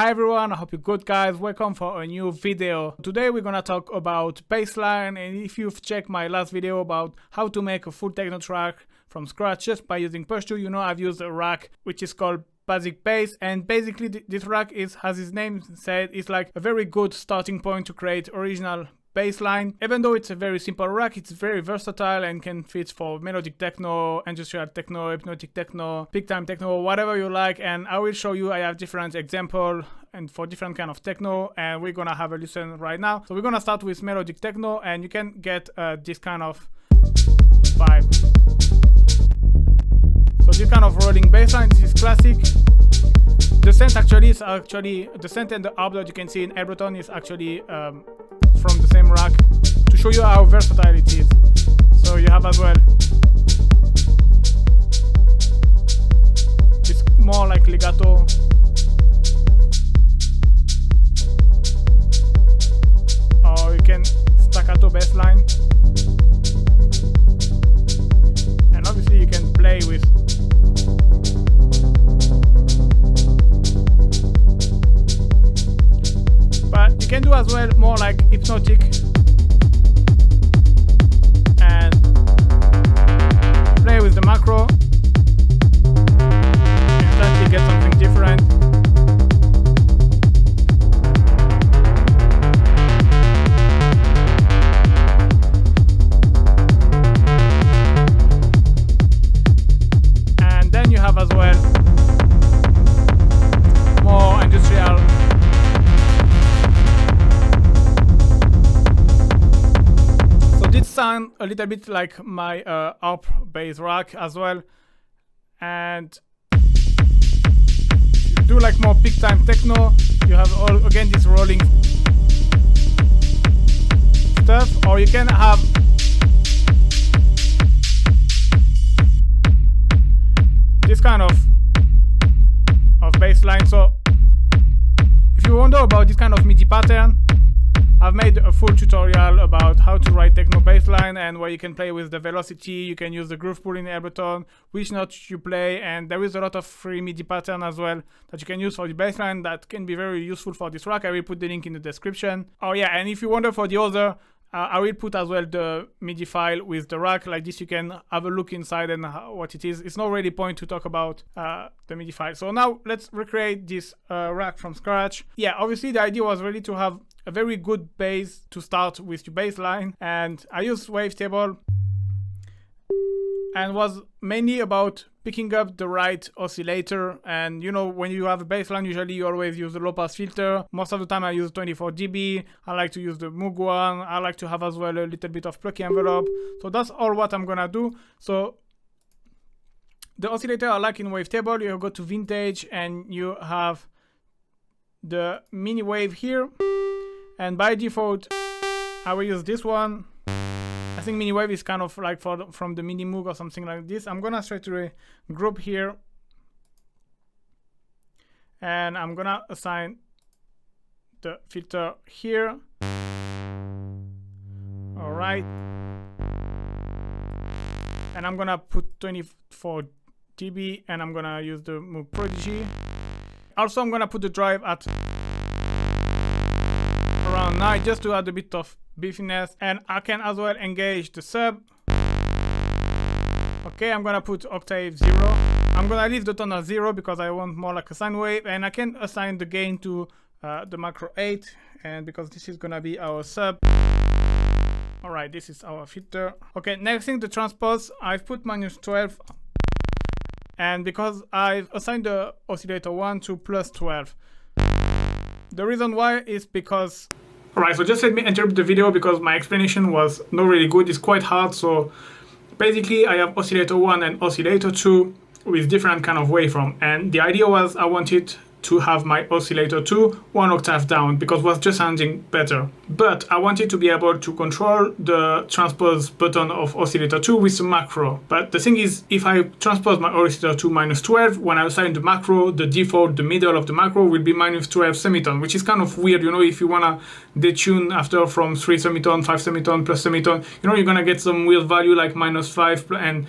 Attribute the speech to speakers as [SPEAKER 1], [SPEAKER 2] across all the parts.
[SPEAKER 1] Hi everyone, I hope you're good guys. Welcome for a new video. Today we're gonna talk about bassline, and if you've checked my last video about how to make a full techno track from scratch just by using Push 2, you know I've used a rack which is called Basic Bass, and basically this rack is, as its name said, it's like a very good starting point to create original bassline. Even though it's a very simple rack, it's very versatile and can fit for melodic techno, industrial techno, hypnotic techno, big time techno, whatever you like. And I will show you, I have different examples and for different kind of techno, and we're gonna have a listen right now. So we're gonna start with melodic techno, and you can get this kind of vibe. So this kind of rolling bassline, this is classic. The synth the synth and the harp that you can see in Ableton is actually from the same rack, to show you how versatile it is. So you have as well it's more like legato, or you can staccato bass line, and obviously you can play with you can do as well more like hypnotic and play with the macro and slightly get something different. And then you have as well more industrial. Sound a little bit like my harp bass rack as well, and do like more big time techno. You have all again this rolling stuff, or you can have this kind of bass line. So if you wonder about this kind of MIDI pattern, I've made a full tutorial about how to write techno bassline and where you can play with the velocity. You can use the groove pool in Ableton, which notes you play, and there is a lot of free MIDI pattern as well that you can use for the bassline that can be very useful for this track. I will put the link in the description. Oh yeah, and if you wonder for the other, I will put as well the MIDI file with the rack. Like this, you can have a look inside and what it is. It's not really point to talk about the MIDI file. So now let's recreate this rack from scratch. Yeah, obviously the idea was really to have a very good bass to start with your bass line, and I used wavetable and was mainly about picking up the right oscillator. And you know, when you have a bass line, usually you always use the low pass filter. Most of the time I use 24 dB. I like to use the Moog one. I like to have as well a little bit of plucky envelope. So that's all what I'm gonna do. So the oscillator I like in wavetable, you go to vintage and you have the mini wave here. And by default, I will use this one. I think mini wave is kind of like from the mini Moog or something like this. I'm gonna straight away group here, and I'm gonna assign the filter here. All right, and I'm gonna put 24 dB, and I'm gonna use the Moog Prodigy. Also, I'm gonna put the drive at around 9 just to add a bit of beefiness, and I can as well engage the sub. Okay, I'm gonna put octave 0. I'm gonna leave the tone at 0 because I want more like a sine wave, and I can assign the gain to the macro 8, and because this is gonna be our sub. Alright, this is our filter. Okay, next thing, the transpose, I've put -12, and because I've assigned the oscillator 1 to +12. The reason why is because... Alright, so just let me interrupt the video because my explanation was not really good. It's quite hard. So basically I have oscillator 1 and oscillator 2 with different kind of waveform. And the idea was I wanted to have my oscillator 2 1 octave down because it was just sounding better. But I wanted to be able to control the transpose button of oscillator 2 with the macro. But the thing is, if I transpose my oscillator to -12, when I assign the macro, the default, the middle of the macro will be -12 semitone, which is kind of weird, you know, if you wanna detune after from 3 semitone, 5 semitone, plus semitone, you know, you're gonna get some weird value like -5 and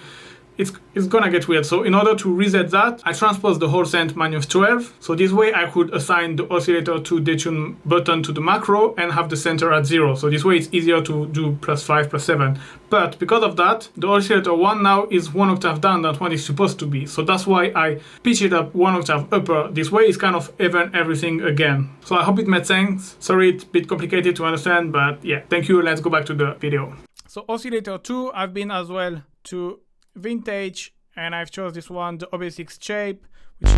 [SPEAKER 1] it's gonna get weird. So in order to reset that, I transpose the whole scent -12. So this way I could assign the oscillator to detune button to the macro and have the center at 0. So this way it's easier to do +5, +7. But because of that, the oscillator 1 now is 1 octave down than what it's supposed to be. So that's why I pitch it up 1 octave upper. This way it's kind of even everything again. So I hope it made sense. Sorry, it's a bit complicated to understand, but yeah, thank you. Let's go back to the video. So oscillator 2, I've been as well to vintage, and I've chose this one, the OB6 shape, which is,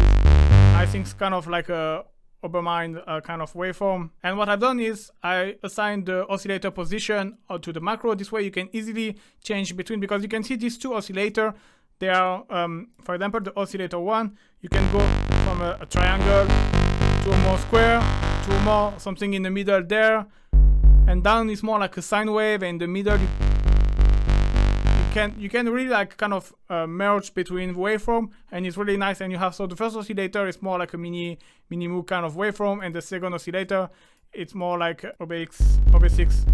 [SPEAKER 1] I think, kind of like a Obermind kind of waveform. And what I've done is I assigned the oscillator position to the macro. This way you can easily change between, because you can see these two oscillators. They are, for example, the oscillator 1, you can go from a triangle to a more square, to a more something in the middle there, and down is more like a sine wave, and in the middle you can really like kind of merge between waveform, and it's really nice. And you have, so the first oscillator is more like a mini moo kind of waveform, and the second oscillator it's more like OB6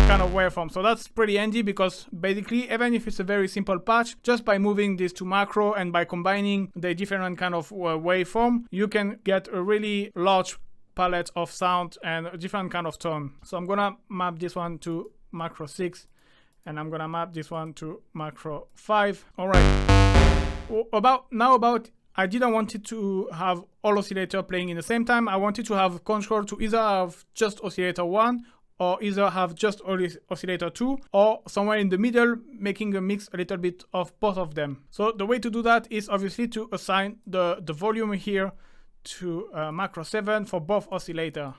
[SPEAKER 1] kind of waveform. So that's pretty handy, because basically even if it's a very simple patch, just by moving this to macro and by combining the different kind of waveform, you can get a really large palette of sound and a different kind of tone. So I'm gonna map this one to macro 6, and I'm gonna map this one to macro 5. All right. About I didn't want it to have all oscillator playing in the same time. I wanted to have control to either have just oscillator 1, or either have just oscillator 2, or somewhere in the middle, making a mix a little bit of both of them. So the way to do that is obviously to assign the volume here to macro 7 for both oscillator.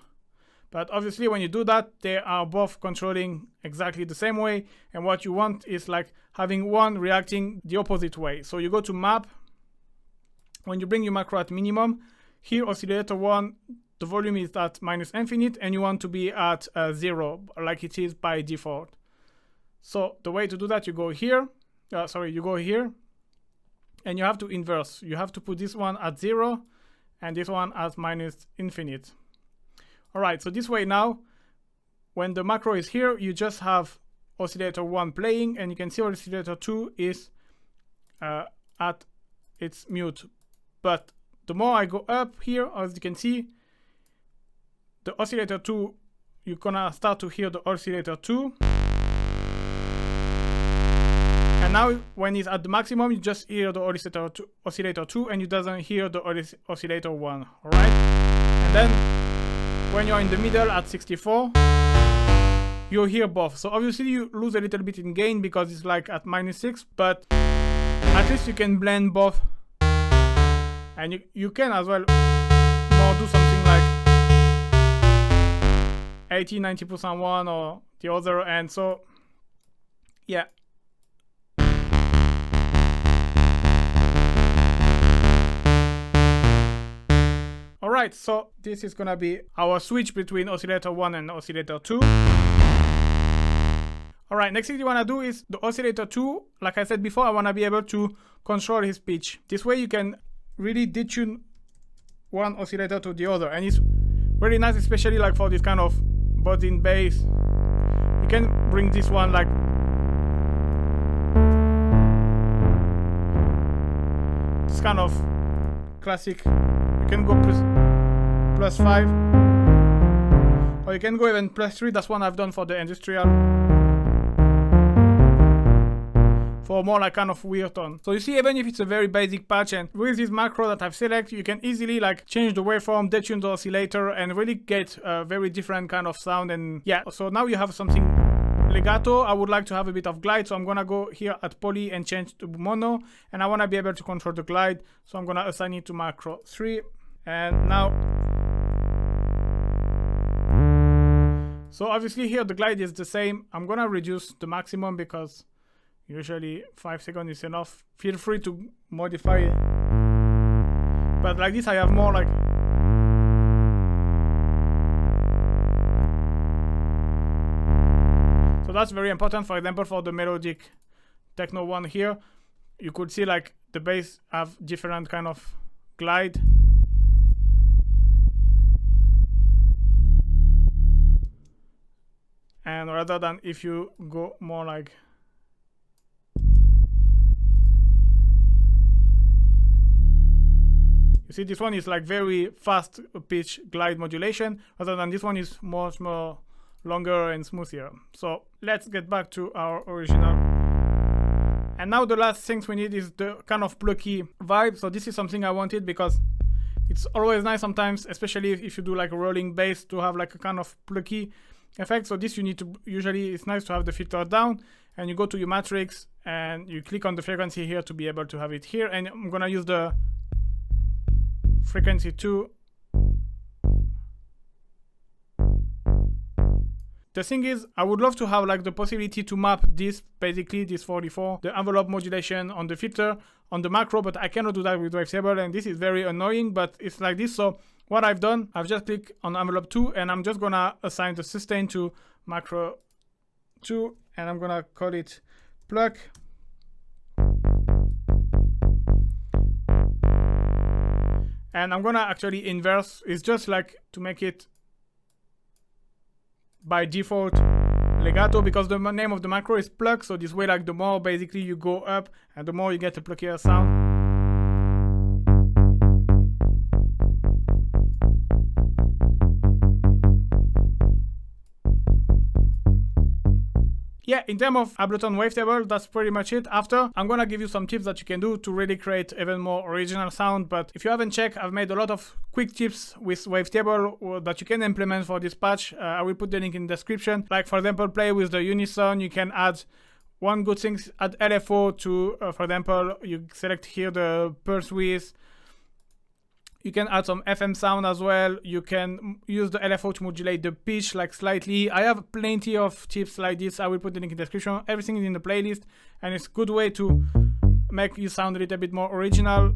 [SPEAKER 1] But obviously when you do that, they are both controlling exactly the same way, and what you want is like having one reacting the opposite way. So you go to map, when you bring your macro at minimum, here oscillator 1, the volume is at -infinite, and you want to be at 0, like it is by default. So the way to do that, you go here, you go here, and you have to inverse. You have to put this one at 0, and this one at -infinite. All right, so this way now, when the macro is here, you just have oscillator 1 playing, and you can see oscillator 2 is at its mute. But the more I go up here, as you can see, the oscillator 2, you're gonna start to hear the oscillator 2. And now when it's at the maximum, you just hear the oscillator 2, and you doesn't hear the oscillator 1, all right? And then when you're in the middle at 64, you'll hear both. So obviously you lose a little bit in gain because it's like at -6, but at least you can blend both. And you can as well more do something like 80-90% one or the other, and so yeah. Alright, so this is gonna be our switch between oscillator 1 and oscillator 2. Alright, next thing you wanna do is the oscillator 2, like I said before, I wanna be able to control his pitch. This way you can really detune one oscillator to the other, and it's really nice, especially like for this kind of buzzing bass. You can bring this one like this kind of classic. You can go +5, or you can go even +3. That's one I've done for the industrial, for more like kind of weird tone. So you see, even if it's a very basic patch, and with this macro that I've selected, you can easily like change the waveform, detune the oscillator, and really get a very different kind of sound. And yeah, so now you have something legato. I would like to have a bit of glide, so I'm gonna go here at poly and change to mono, and I wanna be able to control the glide, so I'm gonna assign it to macro 3. And now, so obviously here the glide is the same. I'm gonna reduce the maximum because usually 5 seconds is enough. Feel free to modify it, but like this I have more like, so that's very important. For example, for the melodic techno one here, you could see like the bass have different kind of glide. And rather than if you go more like see this one is like very fast pitch glide modulation, other than this one is much more longer and smoother. So let's get back to our original. And now the last things we need is the kind of plucky vibe. So this is something I wanted because it's always nice sometimes, especially if you do like a rolling bass, to have like a kind of plucky effect. So this you need to, usually it's nice to have the filter down, and you go to your matrix and you click on the frequency here to be able to have it here. And I'm gonna use the frequency 2. The thing is, I would love to have like the possibility to map this, basically this 44, the envelope modulation on the filter, on the macro, but I cannot do that with Wavetable, and this is very annoying, but it's like this. So what I've done, I've just clicked on envelope 2, and I'm just gonna assign the sustain to macro 2, and I'm gonna call it pluck. And I'm gonna actually inverse, it's just like to make it by default legato, because the name of the macro is pluck. So this way, like the more basically you go up and the more you get a pluckier sound. Yeah, in terms of Ableton Wavetable, that's pretty much it. After, I'm gonna give you some tips that you can do to really create even more original sound. But if you haven't checked, I've made a lot of quick tips with Wavetable that you can implement for this patch. I will put the link in the description. Like for example, play with the unison. You can add one good thing, add LFO to, for example, you select here the pulse width. You can add some FM sound as well. You can use the LFO to modulate the pitch like slightly. I have plenty of tips like this. I will put the link in the description. Everything is in the playlist, and it's a good way to make you sound a little bit more original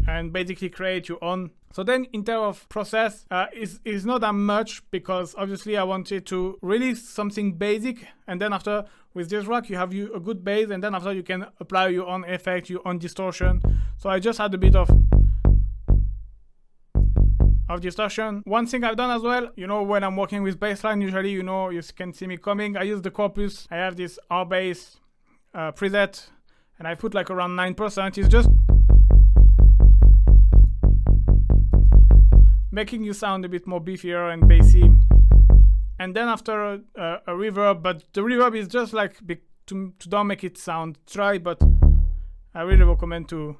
[SPEAKER 1] and basically create your own. So then in terms of process, it's not that much, because obviously I wanted to release something basic, and then after with this rack you have a good bass, and then after you can apply your own effect, your own distortion. So I just had a bit of distortion. One thing I've done as well, you know, when I'm working with bassline, usually, you know, you can see me coming, I use the corpus. I have this R-Bass preset, and I put like around 9%. It's just making you sound a bit more beefier and bassy. And then after a reverb, but the reverb is just like to don't make it sound dry, but I really recommend to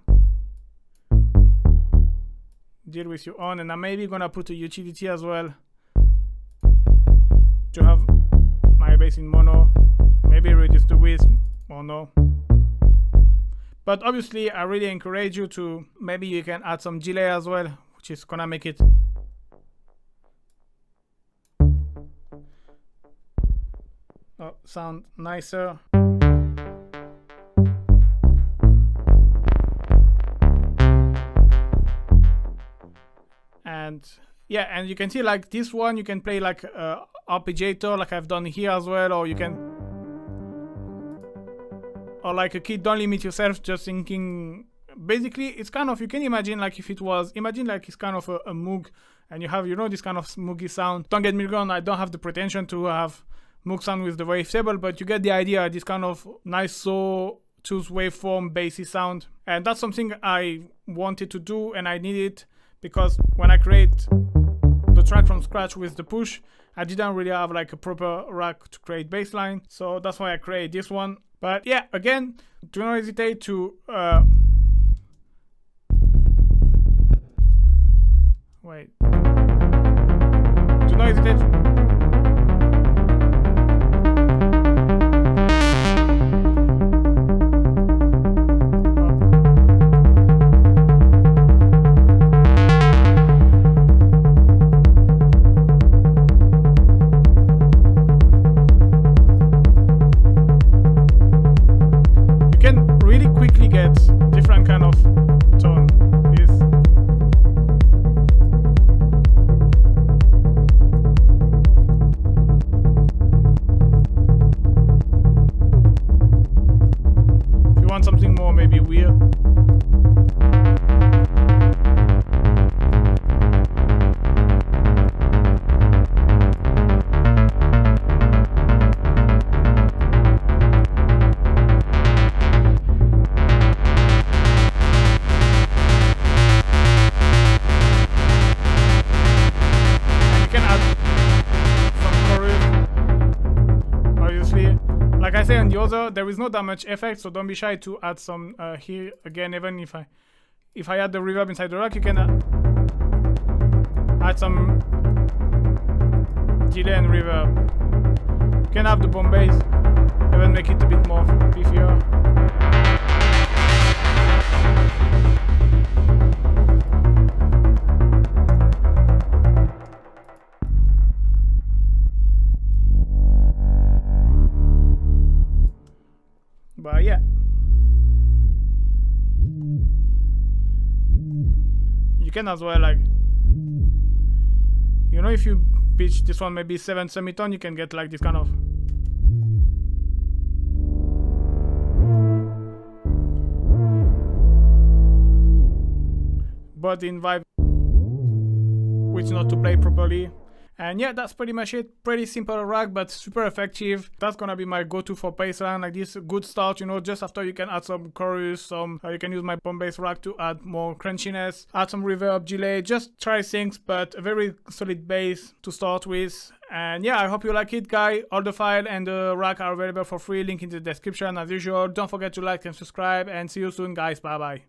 [SPEAKER 1] deal with your own. And I'm maybe gonna put a utility as well to have my bass in mono, maybe reduce the width or no. But obviously I really encourage you to, maybe you can add some delay as well, which is gonna make it sound nicer. And yeah, and you can see like this one, you can play like arpeggiator like I've done here as well, or you can, or like a kid, don't limit yourself just thinking. Basically it's kind of, you can imagine like if it was, imagine like it's kind of a Moog, and you have, you know, this kind of Moogy sound. Don't get me wrong, I don't have the pretension to have Moog sound with the Wavetable, but you get the idea, this kind of nice sawtooth waveform bassy sound. And that's something I wanted to do, and I need it, because when I create the track from scratch with the push, I didn't really have like a proper rack to create bassline, so that's why I create this one. But yeah, again, do not hesitate to wait. Do not hesitate. Different kind of tone. This. If you want something more maybe weird. further. There is not that much effect, so don't be shy to add some here again. Even if I add the reverb inside the rack, you can add some delay and reverb. You can have the bomb bass, even make it a bit more beefier. But yeah, you can as well, like, you know, if you pitch this one maybe 7 semitone, you can get like this kind of. But in vibe, which not to play properly. And yeah, that's pretty much it. Pretty simple rack, but super effective. That's gonna be my go-to for bassline like this. Good start, you know, just after you can add some chorus, you can use my bomb bass rack to add more crunchiness, add some reverb, delay, just try things, but a very solid bass to start with. And yeah, I hope you like it, guys. All the file and the rack are available for free, link in the description as usual. Don't forget to like and subscribe, and see you soon, guys. Bye bye.